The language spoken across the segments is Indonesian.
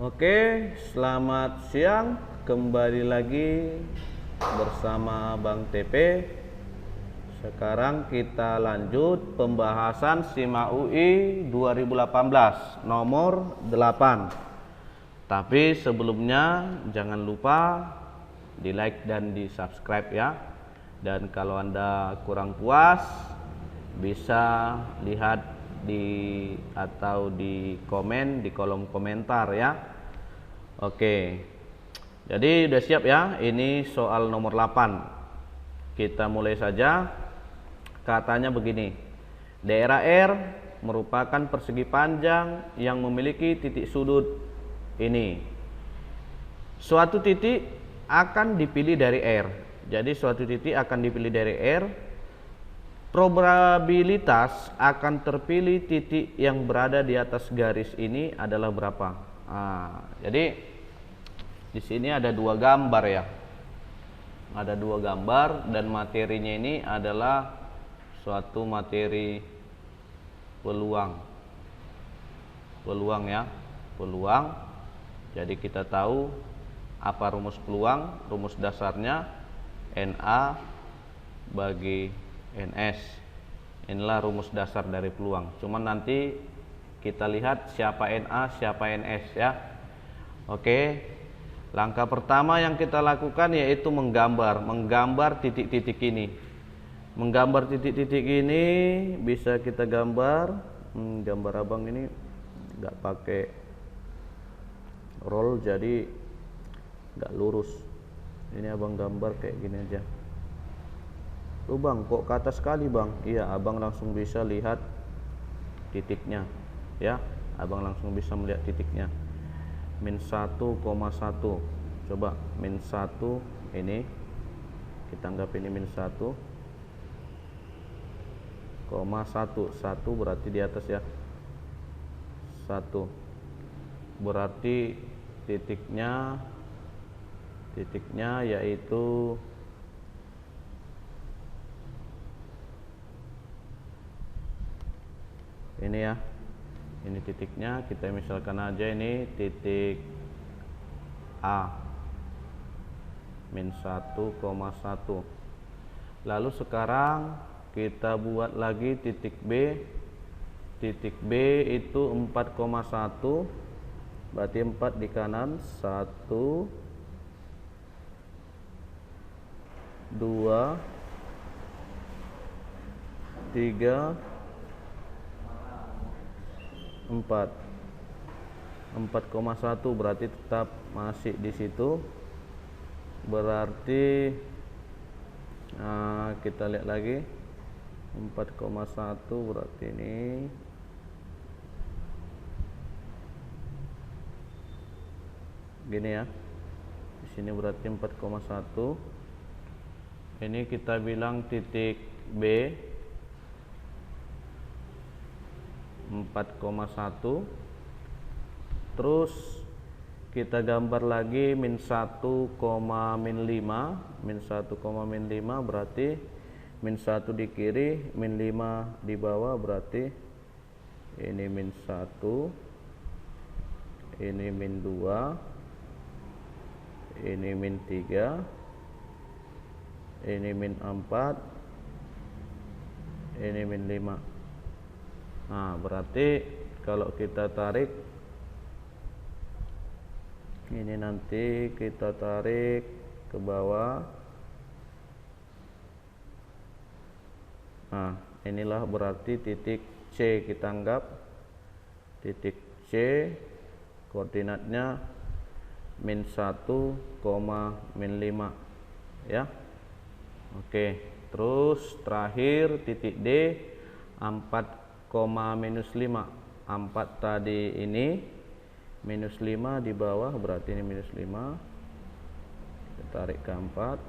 Oke, selamat siang. Kembali lagi bersama Bang TP. Sekarang kita lanjut pembahasan SIMA UI 2018 nomor 8. Tapi sebelumnya jangan lupa di like dan di subscribe ya. Dan kalau Anda kurang puas, bisa lihat di komen di kolom komentar ya. Oke. Jadi udah siap ya? Ini soal nomor 8. Kita mulai saja. Katanya begini. Daerah R merupakan persegi panjang yang memiliki titik sudut ini. Suatu titik akan dipilih dari R. Jadi suatu titik akan dipilih dari R. Probabilitas akan terpilih titik yang berada di atas garis ini adalah berapa? Jadi di sini ada dua gambar ya. Ada dua gambar dan materinya ini adalah suatu materi peluang. Peluang ya, peluang. Jadi kita tahu apa rumus peluang? Rumus dasarnya NA bagi NS. Inilah rumus dasar dari peluang. Cuman nanti kita lihat siapa NA, siapa NS ya. Oke. Langkah pertama yang kita lakukan yaitu menggambar titik-titik ini. Menggambar titik-titik ini bisa kita gambar. Gambar abang ini nggak pakai roll jadi nggak lurus. Ini abang gambar kayak gini aja. Tuh bang, kok ke atas sekali bang? Iya, abang langsung bisa lihat titiknya ya. Abang langsung bisa melihat titiknya. Min 1,1. Coba min 1 ini kita anggap ini min 1,1. 1 berarti di atas ya. 1 berarti titiknya yaitu ini ya. Ini titiknya, kita misalkan aja ini titik A min 1,1. Lalu sekarang kita buat lagi titik B. Titik B itu 4,1. Berarti 4 di kanan. 1 2 3 4,1 berarti tetap masih di situ. Berarti kita lihat lagi 4,1 berarti ini gini ya. Di sini berarti 4,1. Ini kita bilang titik B 4,1. Terus kita gambar lagi min 1, min 5. Min 1, min 5 berarti min 1 di kiri, min 5 di bawah, berarti ini min 1, ini min 2, ini min 3, ini min 4, ini min 5. Nah, berarti kalau kita tarik ini, nanti kita tarik ke bawah. Nah, inilah berarti titik C. Kita anggap titik C koordinatnya min 1, min 5 ya. Oke, terus terakhir titik D 4, minus 5. 4 tadi ini minus 5 di bawah, berarti ini minus 5. Kita tarik ke 4.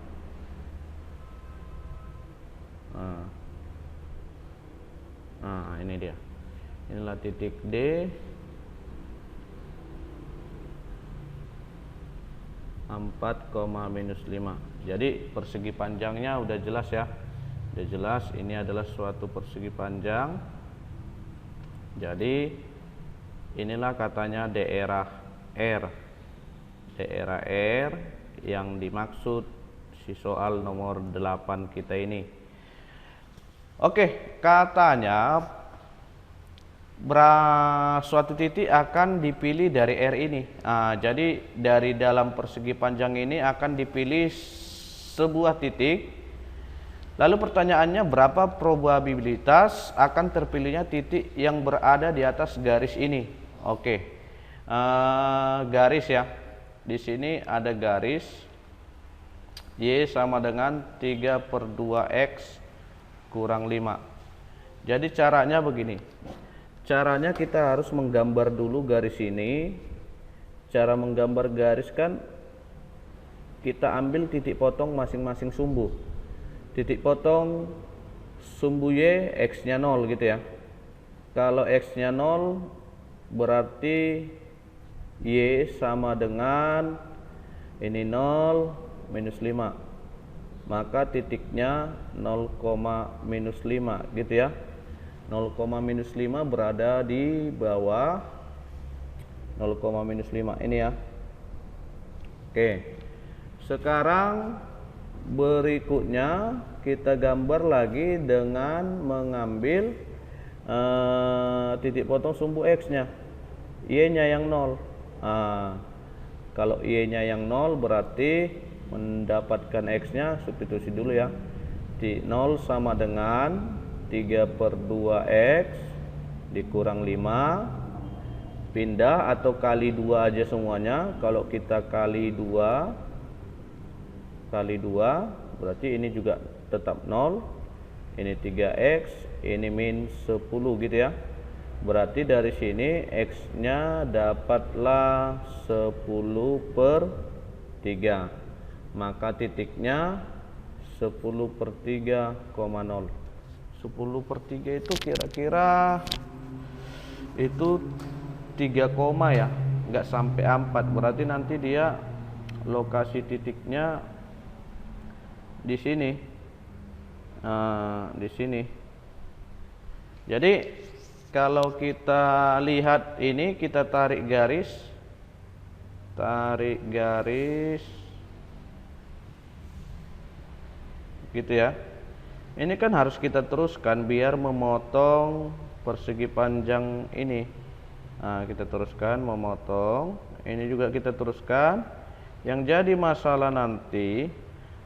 Nah, ini dia. Inilah titik D 4, minus 5. Jadi persegi panjangnya udah jelas ya. Udah jelas ini adalah suatu persegi panjang. Jadi inilah katanya daerah R. Daerah R yang dimaksud si soal nomor 8 kita ini. Oke, katanya suatu titik akan dipilih dari R ini. Jadi dari dalam persegi panjang ini akan dipilih sebuah titik. Lalu pertanyaannya, berapa probabilitas akan terpilihnya titik yang berada di atas garis ini? Oke, garis ya. Di sini ada garis Y sama dengan 3/2X kurang 5. Jadi caranya begini. Caranya kita harus menggambar dulu garis ini. Cara menggambar garis kan kita ambil titik potong masing-masing sumbu. Titik potong sumbu Y X-nya 0 gitu ya. Kalau X-nya 0 berarti Y sama dengan ini 0 minus 5. Maka titiknya 0, minus 5 gitu ya. 0, minus 5 berada di bawah 0, minus 5 ini ya. Oke. Sekarang berikutnya kita gambar lagi dengan mengambil titik potong sumbu X-nya. Y-nya yang 0. Kalau Y-nya yang 0 berarti mendapatkan X-nya, substitusi dulu ya. 0 sama dengan 3/2X dikurang 5. Pindah atau kali 2 aja semuanya. Kalau kita kali 2 berarti ini juga tetap 0. Ini 3X, ini min 10 gitu ya. Berarti dari sini X-nya dapatlah 10/3. Maka titiknya 10/3,0. 10/3 itu kira-kira itu 3 koma ya, nggak sampai 4. Berarti nanti dia lokasi titiknya di sini. Di sini. Jadi kalau kita lihat ini, kita tarik garis gitu ya. Ini kan harus kita teruskan biar memotong persegi panjang ini. Kita teruskan memotong, ini juga kita teruskan. Yang jadi masalah nanti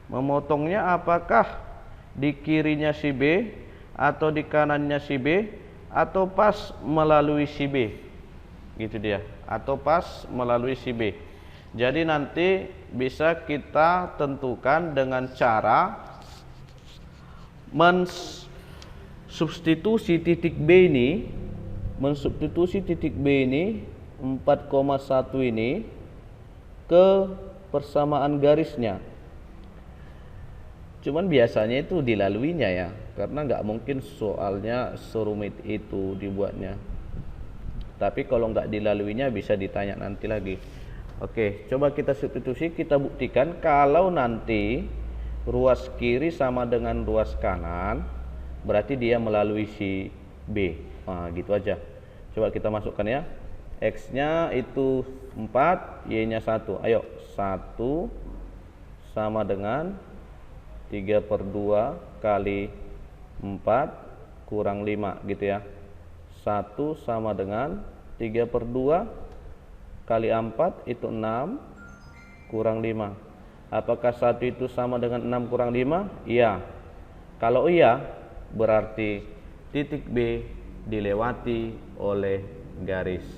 memotongnya apakah di kirinya si B atau di kanannya si B atau pas melalui si B, gitu dia, atau pas melalui si B. Jadi nanti bisa kita tentukan dengan cara mensubstitusi titik B ini, 4,1 ini ke persamaan garisnya. Cuman biasanya itu dilaluinya ya, karena nggak mungkin soalnya serumit itu dibuatnya. Tapi kalau nggak dilaluinya bisa ditanya nanti lagi. Oke, coba kita substitusi, kita buktikan kalau nanti ruas kiri sama dengan ruas kanan, berarti dia melalui si B. Gitu aja. Coba kita masukkan ya. X-nya itu 4, Y-nya 1. Ayo, 1 sama dengan 3/2 kali 4 kurang 5 gitu ya. 1 sama dengan 3/2 kali 4 itu 6 kurang 5. Apakah 1 itu sama dengan 6 kurang 5? Iya. Kalau iya, berarti titik B dilewati oleh garis.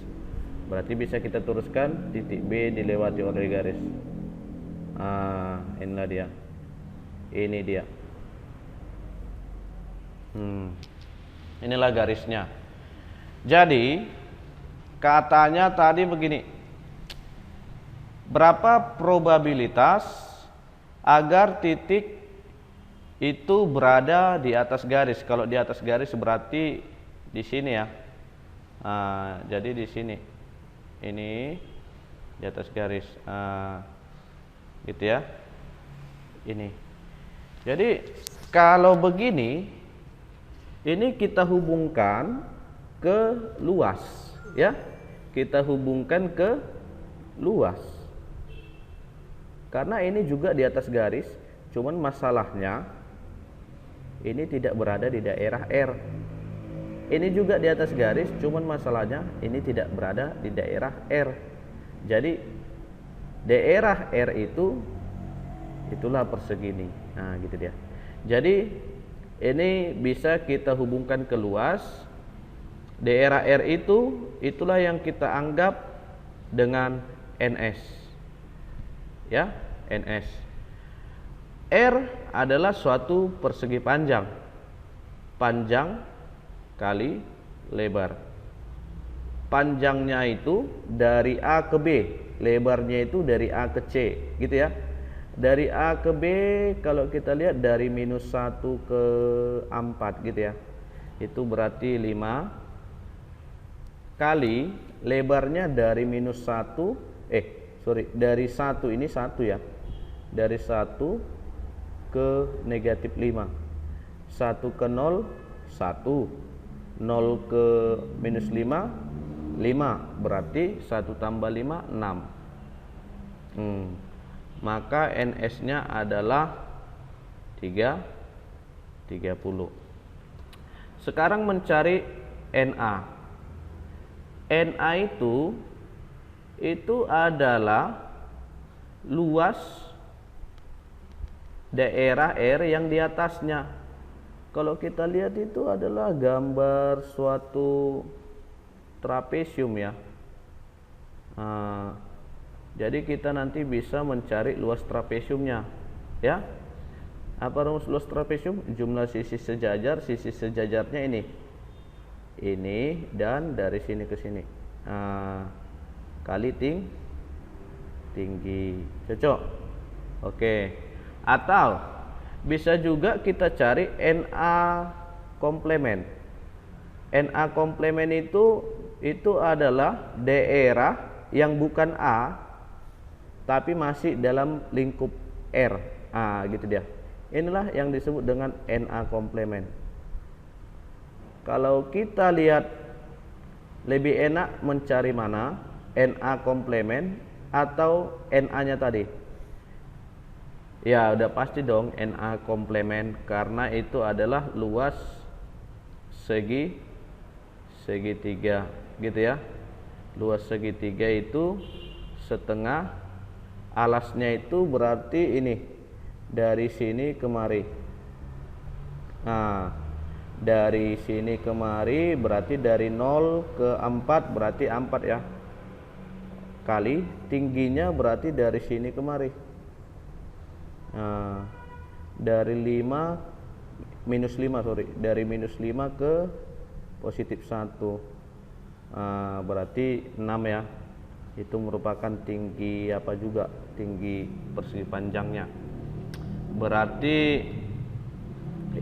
Berarti bisa kita teruskan titik B dilewati oleh garis. Inilah dia. Ini dia. Inilah garisnya. Jadi katanya tadi begini, berapa probabilitas agar titik itu berada di atas garis? Kalau di atas garis berarti di sini ya. Jadi di sini, ini di atas garis, gitu ya. Ini. Jadi kalau begini, ini kita hubungkan ke luas, ya. Kita hubungkan ke luas. Karena ini juga di atas garis, cuman masalahnya ini tidak berada di daerah R. Ini juga di atas garis, cuman masalahnya ini tidak berada di daerah R. Jadi daerah R itulah persegi ini. Nah, gitu dia. Jadi ini bisa kita hubungkan ke luas. Daerah R itulah yang kita anggap dengan NS. Ya, NS. R adalah suatu persegi panjang. Panjang kali lebar. Panjangnya itu dari A ke B, lebarnya itu dari A ke C, gitu ya. Dari A ke B kalau kita lihat dari -1 ke 4 gitu ya. Itu berarti 5 kali lebarnya dari -1 dari 1 ini 1 ya. Dari 1 ke -5. 1 ke 0 1. 0 ke -5 5. Berarti 1 tambah 5 6. Maka NS-nya adalah 30. Sekarang mencari NA. NA itu adalah luas daerah R yang di atasnya. Kalau kita lihat itu adalah gambar suatu trapesium ya. Jadi kita nanti bisa mencari luas trapesiumnya, ya. Apa rumus luas trapesium? Jumlah sisi sejajarnya ini dan dari sini ke sini. Kali tinggi, cocok. Oke. Atau bisa juga kita cari NA komplement. NA komplement itu adalah daerah yang bukan A tapi masih dalam lingkup R. Gitu dia. Inilah yang disebut dengan NA komplement. Kalau kita lihat lebih enak mencari mana, NA komplement atau NA-nya tadi? Ya, udah pasti dong NA komplement karena itu adalah luas segitiga, gitu ya. Luas segitiga itu setengah, alasnya itu berarti ini dari sini kemari. Dari sini kemari berarti dari 0 ke 4 berarti 4 ya. Kali tingginya berarti dari sini kemari. Dari 5 dari -5 ke +1. Berarti 6 ya. Itu merupakan tinggi apa juga? Tinggi persegi panjangnya. Berarti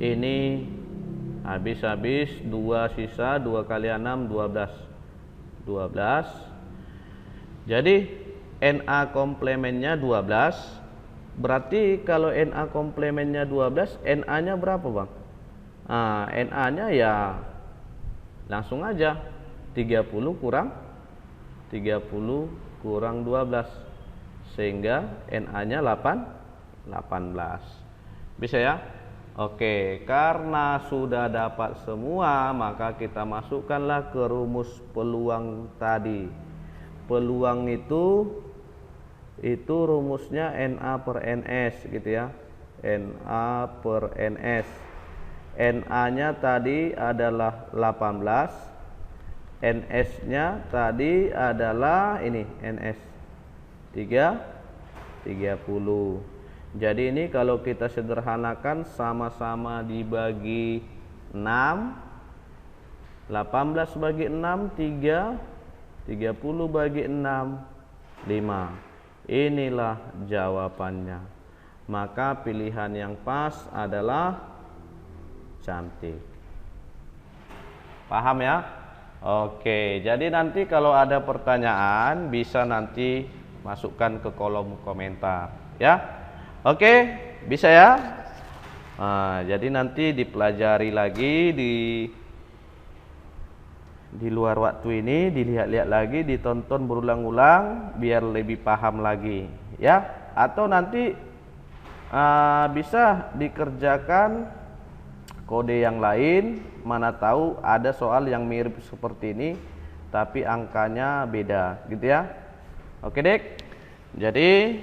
ini habis 2 sisa 2 kali 6 12. Jadi NA komplementnya 12. Berarti kalau NA komplementnya 12, NA-nya berapa, Bang? NA-nya ya langsung aja 30 kurang 12 sehingga NA-nya 18. Bisa ya? Oke, karena sudah dapat semua, maka kita masukkanlah ke rumus peluang tadi. Peluang itu rumusnya NA per NS gitu ya. NA per NS. NA-nya tadi adalah 18. NS-nya tadi adalah ini NS 30. Jadi ini kalau kita sederhanakan sama-sama dibagi 6, 18 bagi 6 3, 30 bagi 6 5. Inilah jawabannya. Maka pilihan yang pas adalah cantik. Paham ya? Oke, jadi nanti kalau ada pertanyaan bisa nanti masukkan ke kolom komentar ya. Oke, bisa ya? Jadi nanti dipelajari lagi di luar waktu ini dilihat-lihat lagi, ditonton berulang-ulang biar lebih paham lagi ya. Atau nanti bisa dikerjakan kode yang lain, mana tahu ada soal yang mirip seperti ini tapi angkanya beda gitu ya. Oke Dek, jadi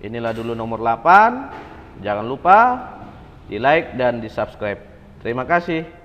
inilah dulu nomor 8. Jangan lupa di like dan di subscribe. Terima kasih.